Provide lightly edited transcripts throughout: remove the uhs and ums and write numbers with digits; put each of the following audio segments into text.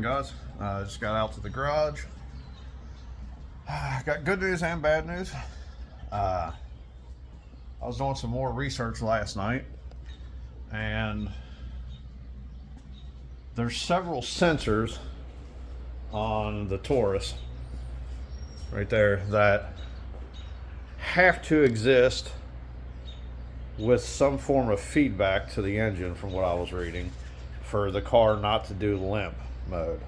guys. Just got out to the garage. Got good news and bad news. I was doing some more research last night, and there's several sensors on the Taurus right there that have to exist with some form of feedback to the engine, from what I was reading, for the car not to do limp mode.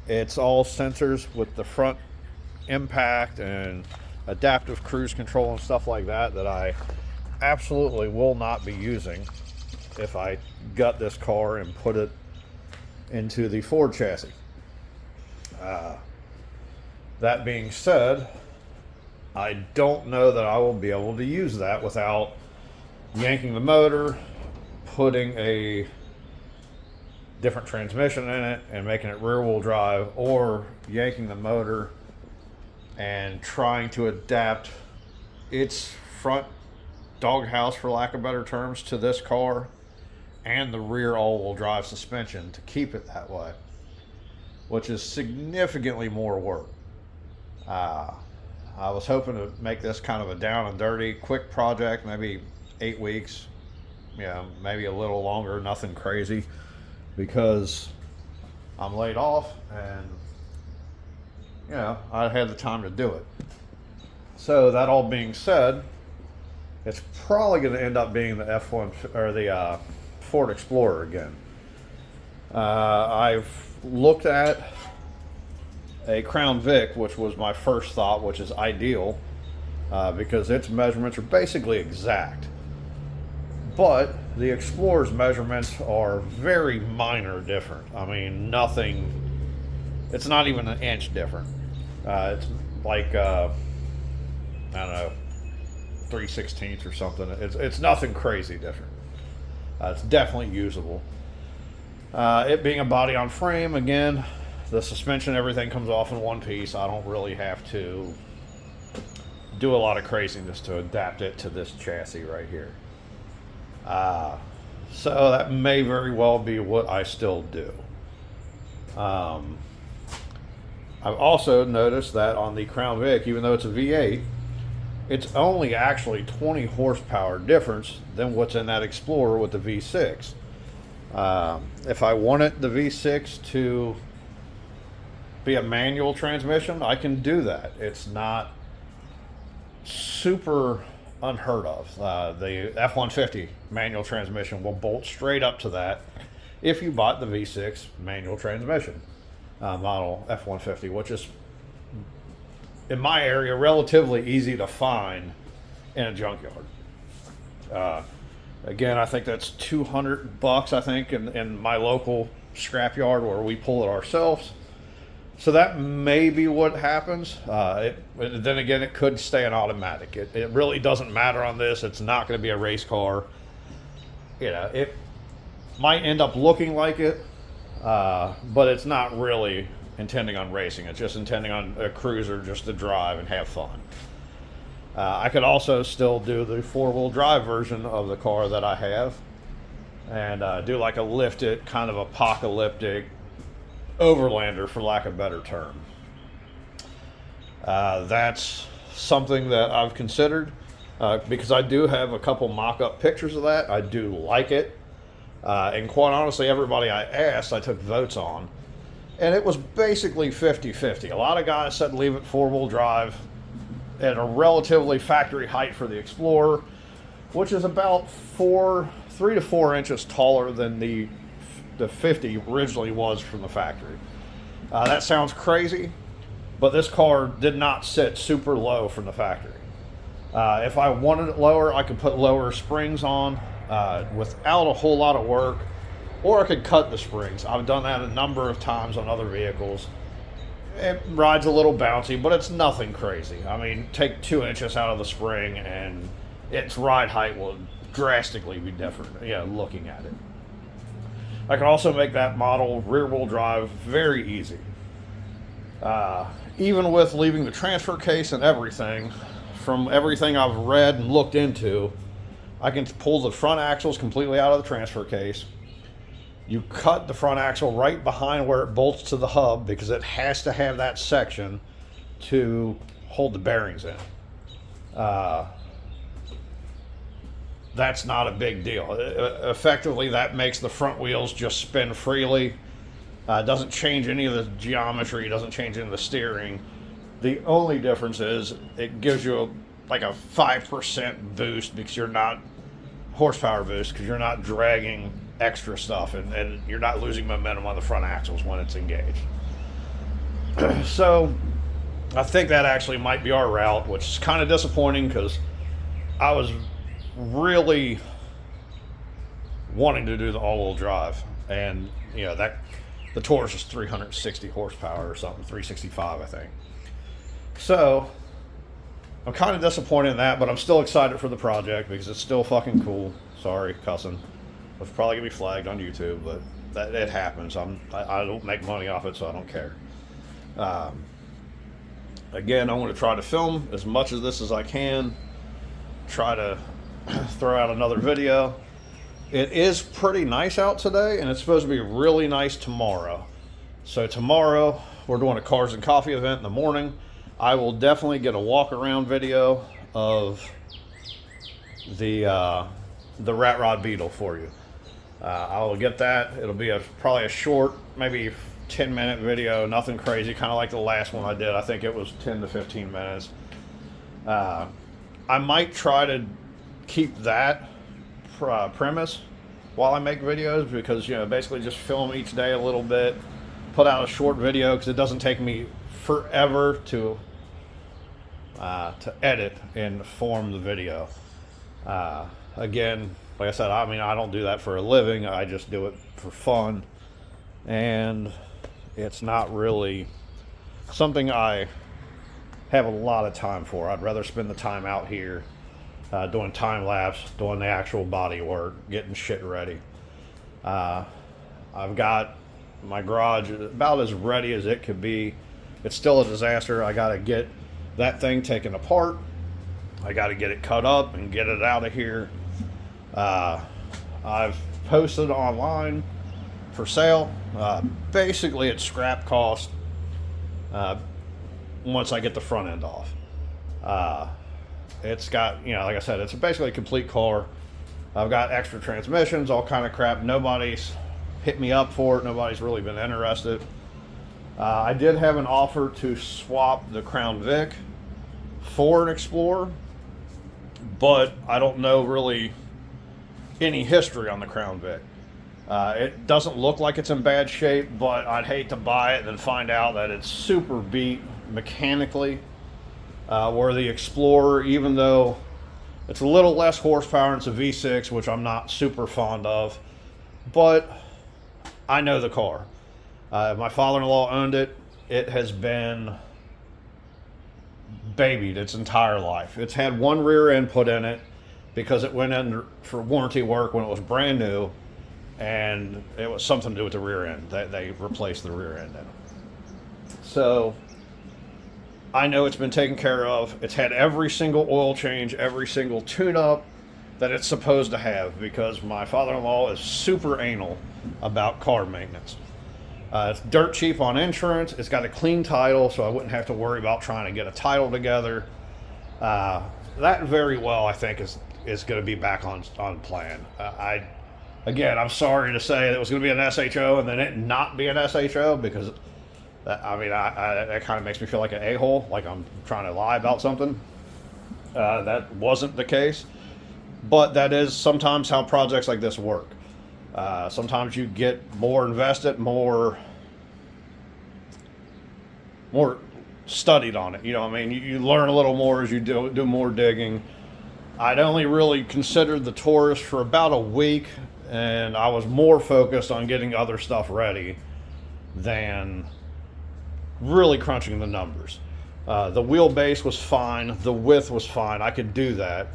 It's all sensors with the front impact and adaptive cruise control and stuff like that I absolutely will not be using if I gut this car and put it into the Ford chassis. That being said, I don't know that I will be able to use that without yanking the motor, putting a different transmission in it and making it rear wheel drive, or yanking the motor and trying to adapt its front doghouse, for lack of better terms, to this car, and the rear all-wheel drive suspension to keep it that way, which is significantly more work. I was hoping to make this kind of a down and dirty, quick project, maybe 8 weeks, maybe a little longer, nothing crazy, because I'm laid off and I had the time to do it. So that all being said, it's probably going to end up being the F1 or the Ford Explorer again. I've looked at a Crown Vic, which was my first thought, which is ideal because its measurements are basically exact. But the Explorer's measurements are very minor different. I mean, nothing, it's not even an inch different. It's like, I don't know, 3/16 or something. It's nothing crazy different. It's definitely usable. It being a body on frame, again, the suspension, everything comes off in one piece. I don't really have to do a lot of craziness to adapt it to this chassis right here. So that may very well be what I still do. I've also noticed that on the Crown Vic, even though it's a V8, it's only actually 20 horsepower difference than what's in that Explorer with the V6. If I wanted the V6 to be a manual transmission, I can do that. It's not super unheard of. The F-150 manual transmission will bolt straight up to that if you bought the V6 manual transmission model F-150, which is, in my area, relatively easy to find in a junkyard. Again, I think that's $200, I think, in my local scrapyard where we pull it ourselves. So that may be what happens. Then again, it could stay an automatic. It really doesn't matter on this. It's not going to be a race car. It might end up looking like it, but it's not really intending on racing. It's just intending on a cruiser just to drive and have fun. I could also still do the four-wheel drive version of the car that I have and do like a lifted, kind of apocalyptic overlander, for lack of a better term. That's something that I've considered because I do have a couple mock-up pictures of that. I do like it. And quite honestly, everybody I asked, I took votes on. And it was basically 50-50. A lot of guys said leave it four-wheel drive at a relatively factory height for the Explorer, which is about 3 to 4 inches taller than the 50 originally was from the factory. That sounds crazy, but this car did not sit super low from the factory. If I wanted it lower, I could put lower springs on without a whole lot of work, or I could cut the springs. I've done that a number of times on other vehicles. It rides a little bouncy, but it's nothing crazy. I mean, take 2 inches out of the spring and its ride height will drastically be different, looking at it. I can also make that model rear-wheel drive very easy. Even with leaving the transfer case and everything, from everything I've read and looked into, I can pull the front axles completely out of the transfer case, You cut the front axle right behind where it bolts to the hub because it has to have that section to hold the bearings in. That's not a big deal. Effectively, that makes the front wheels just spin freely. It doesn't change any of the geometry. It doesn't change any of the steering. The only difference is it gives you like a 5% boost because you're not horsepower boost because you're not dragging extra stuff and you're not losing momentum on the front axles when it's engaged. So I think that actually might be our route, which is kind of disappointing because I was really wanting to do the all-wheel drive, and you know that the Taurus is 360 horsepower or something, 365 I think. So I'm kind of disappointed in that, but I'm still excited for the project because it's still fucking cool. Sorry, cussing. It's probably gonna be flagged on YouTube, but that it happens. I don't make money off it, so I don't care. Again, I want to try to film as much of this as I can. Try to throw out another video. It is pretty nice out today, and it's supposed to be really nice tomorrow. So tomorrow we're doing a Cars and Coffee event in the morning. I will definitely get a walk around video of the Rat Rod Beetle for you. I will get that. It'll be probably a short, maybe 10-minute video, nothing crazy, kind of like the last one I did. I think it was 10 to 15 minutes. I might try to keep that premise while I make videos because, you know, basically just film each day a little bit, put out a short video because it doesn't take me forever to edit and form the video. Again, like I said, I mean, I don't do that for a living. I just do it for fun, and it's not really something I have a lot of time for. I'd rather spend the time out here doing time lapse, doing the actual body work, getting shit ready. I've got my garage about as ready as it could be. It's still a disaster. I got to get that thing taken apart. I got to get it cut up and get it out of here. I've posted online for sale. Basically, it's scrap cost once I get the front end off. It's got, you know, like I said, it's basically a complete car. I've got extra transmissions, all kind of crap. Nobody's hit me up for it. Nobody's really been interested. I did have an offer to swap the Crown Vic for an Explorer, but I don't know really any history on the Crown Vic. It doesn't look like it's in bad shape, but I'd hate to buy it and then find out that it's super beat mechanically. Where the Explorer, even though it's a little less horsepower, it's a V6, which I'm not super fond of, but I know the car. My father-in-law owned it. It has been babied its entire life. It's had one rear end put in it because it went in for warranty work when it was brand new, and it was something to do with the rear end. They replaced the rear end in it. So I know it's been taken care of. It's had every single oil change, every single tune-up that it's supposed to have because my father-in-law is super anal about car maintenance. It's dirt cheap on insurance. It's got a clean title, so I wouldn't have to worry about trying to get a title together. That very well, I think, is going to be back on plan. Again, I'm sorry to say that it was going to be an SHO and then it not be an SHO because that kind of makes me feel like an a-hole, like I'm trying to lie about something. That wasn't the case, but that is sometimes how projects like this work. Sometimes you get more invested, more studied on it. You know what I mean? You learn a little more as you do more digging. I'd only really considered the Taurus for about a week, and I was more focused on getting other stuff ready than really crunching the numbers. The wheelbase was fine. The width was fine. I could do that.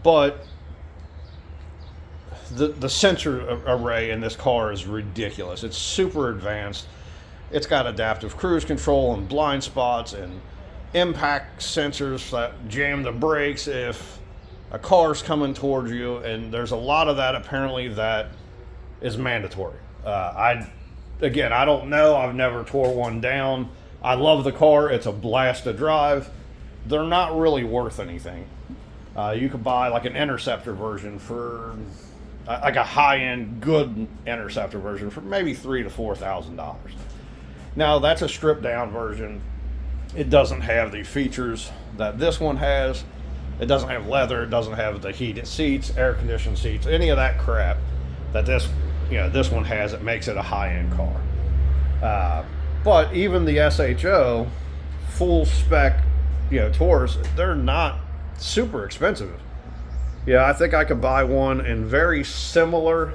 But the sensor array in this car is ridiculous. It's super advanced. It's got adaptive cruise control and blind spots and impact sensors that jam the brakes if a car's coming towards you. And there's a lot of that apparently that is mandatory. I don't know. I've never tore one down. I love the car. It's a blast to drive. They're not really worth anything. You could buy like an Interceptor version for like a high-end good Interceptor version for maybe $3,000 to $4,000. Now that's a stripped-down version. It doesn't have the features that this one has. It doesn't have leather. It doesn't have the heated seats, air-conditioned seats, any of that crap that this one has. It makes it a high-end car. But even the SHO full spec, Taurus, they're not super expensive. Yeah, I think I could buy one in very similar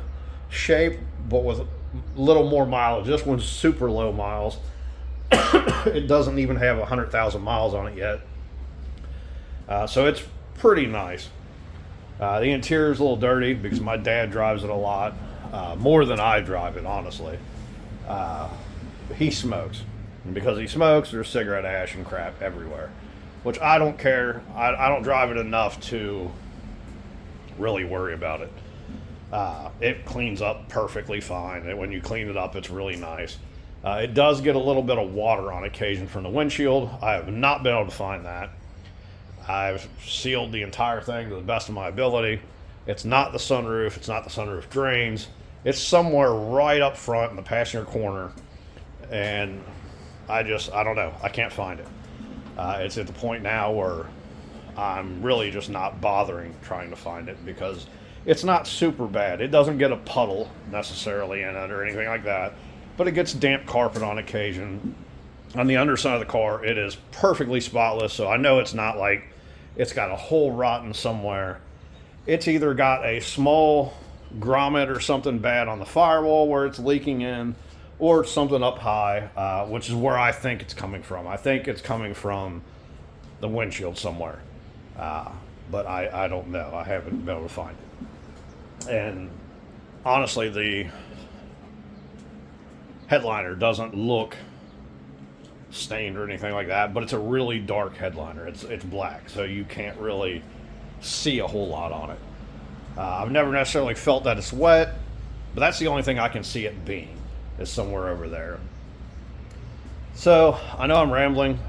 shape, but with a little more mileage. This one's super low miles. It doesn't even have 100,000 miles on it yet. So it's pretty nice. The interior is a little dirty because my dad drives it a lot, more than I drive it, honestly. He smokes. And because he smokes, there's cigarette ash and crap everywhere, which I don't care. I don't drive it enough to really worry about it. It cleans up perfectly fine. And when you clean it up, it's really nice. It does get a little bit of water on occasion from the windshield. I have not been able to find that. I've sealed the entire thing to the best of my ability. It's not the sunroof. It's not the sunroof drains. It's somewhere right up front in the passenger corner. And I don't know. I can't find it. It's at the point now where I'm really just not bothering trying to find it because it's not super bad. It doesn't get a puddle necessarily in it or anything like that, but it gets damp carpet on occasion. On the underside of the car, it is perfectly spotless, so I know it's not like it's got a hole rotten somewhere. It's either got a small grommet or something bad on the firewall where it's leaking in, or something up high, which is where I think it's coming from. I think it's coming from the windshield somewhere. But I don't know. I haven't been able to find it. And honestly, the headliner doesn't look stained or anything like that, but it's a really dark headliner. It's black, so you can't really see a whole lot on it. I've never necessarily felt that it's wet, but that's the only thing I can see it being, is somewhere over there. So I know I'm rambling.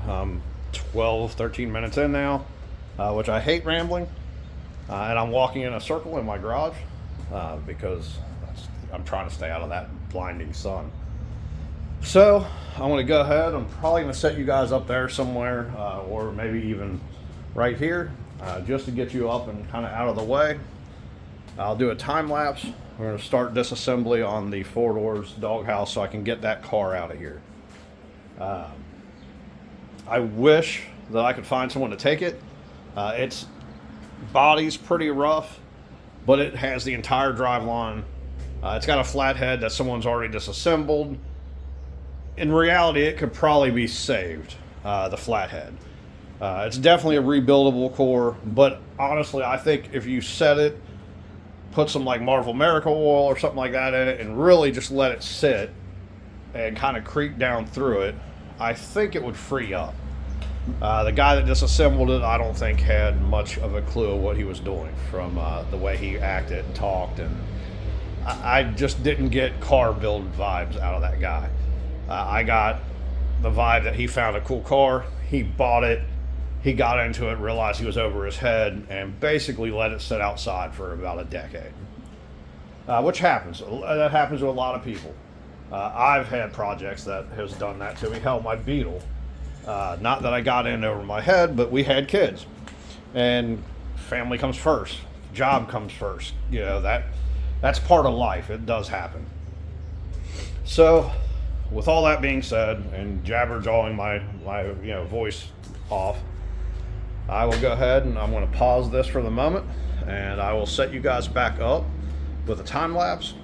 12, 13 minutes in now, which I hate rambling, and I'm walking in a circle in my garage because I'm trying to stay out of that blinding sun. So I'm going to go ahead. I'm probably going to set you guys up there somewhere, or maybe even right here, just to get you up and kind of out of the way. I'll do a time lapse. We're going to start disassembly on the 4-doors doghouse so I can get that car out of here. I wish that I could find someone to take it. Its body's pretty rough, but it has the entire drive line. It's got a flathead that someone's already disassembled. In reality, it could probably be saved, the flathead. It's definitely a rebuildable core, but honestly, I think if you set it, put some like Marvel Miracle Oil or something like that in it, and really just let it sit and kind of creep down through it, I think it would free up. The guy that disassembled it, I don't think had much of a clue of what he was doing from the way he acted and talked, and I just didn't get car build vibes out of that guy. I got the vibe that he found a cool car, he bought it, he got into it, realized he was over his head, and basically let it sit outside for about a decade. Which happens. That happens to a lot of people. I've had projects that has done that to me. Hell, my Beetle. Not that I got in over my head, but we had kids. And family comes first. Job comes first. That's part of life. It does happen. So, with all that being said, and jabber-jawing my voice off, I will go ahead and I'm going to pause this for the moment, and I will set you guys back up with a time lapse,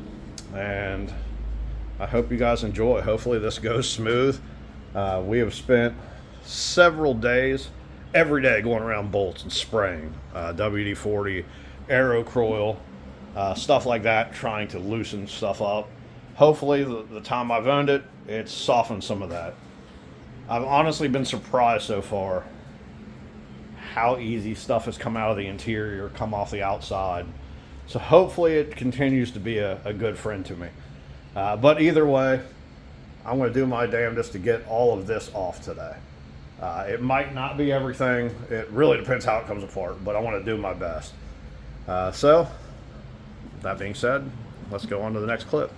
and I hope you guys enjoy. Hopefully this goes smooth. We have spent several days, every day, going around bolts and spraying WD-40, Aerocroil, stuff like that, trying to loosen stuff up. Hopefully the time I've owned it, it's softened some of that. I've honestly been surprised so far how easy stuff has come out of the interior, come off the outside. So hopefully it continues to be a good friend to me. But either way, I'm going to do my damnedest to get all of this off today. It might not be everything. It really depends how it comes apart, but I want to do my best. So, that being said, let's go on to the next clip.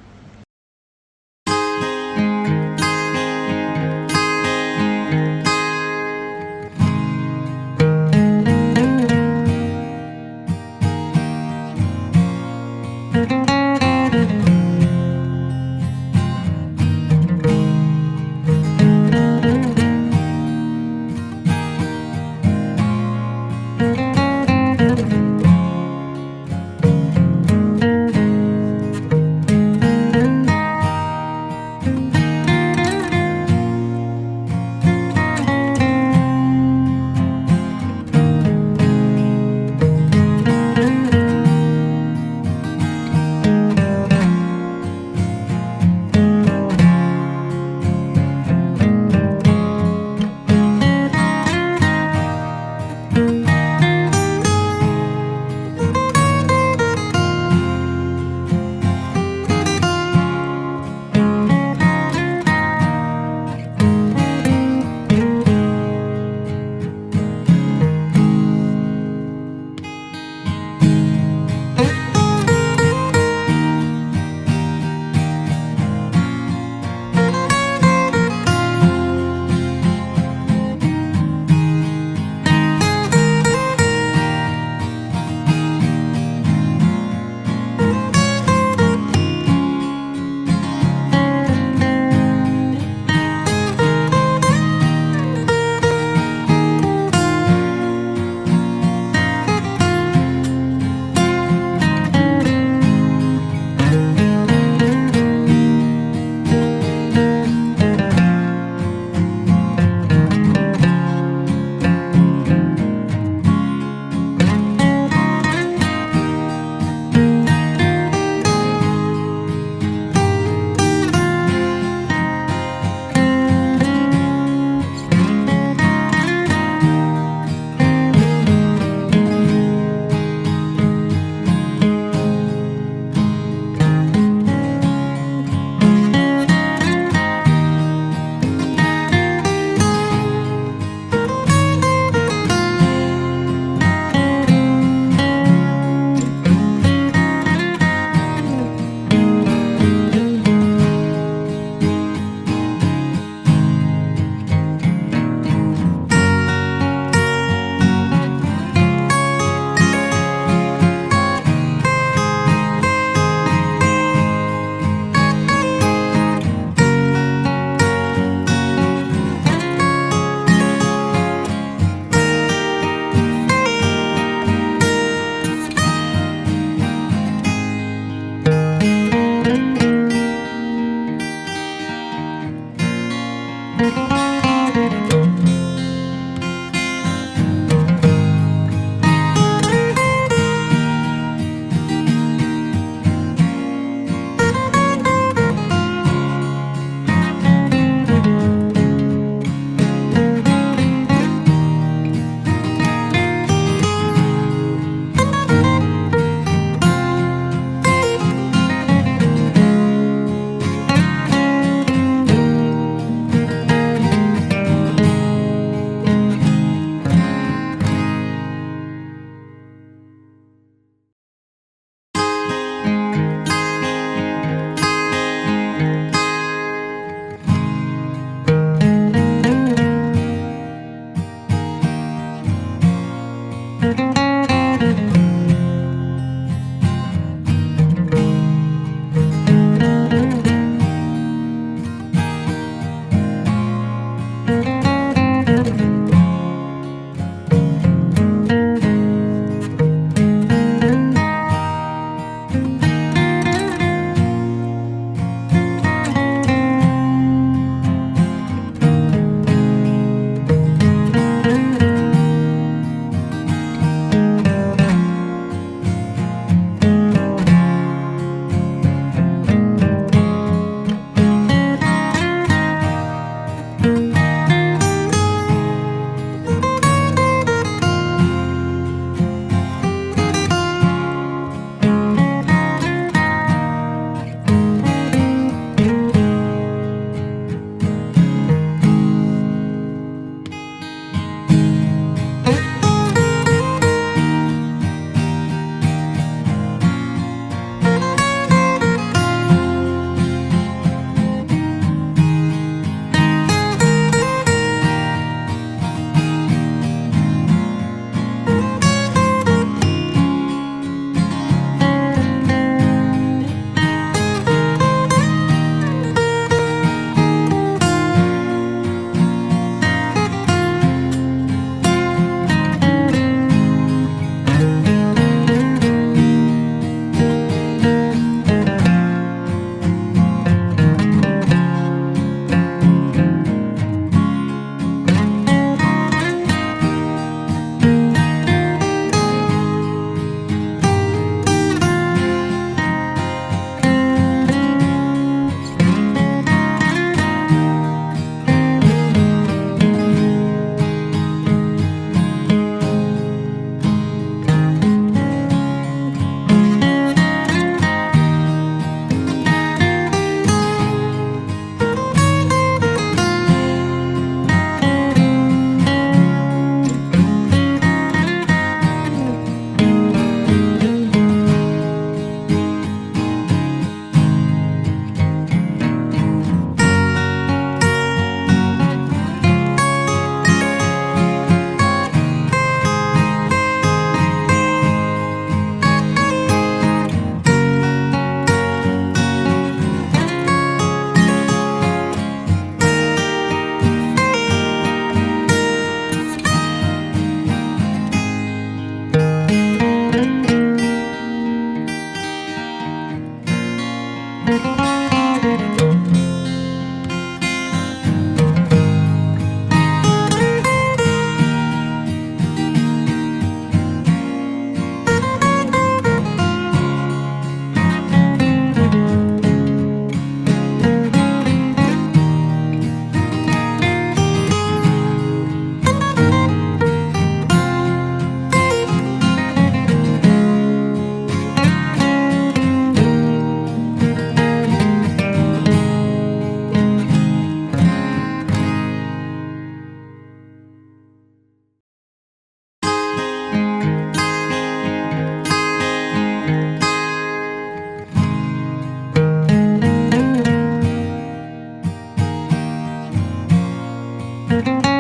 you.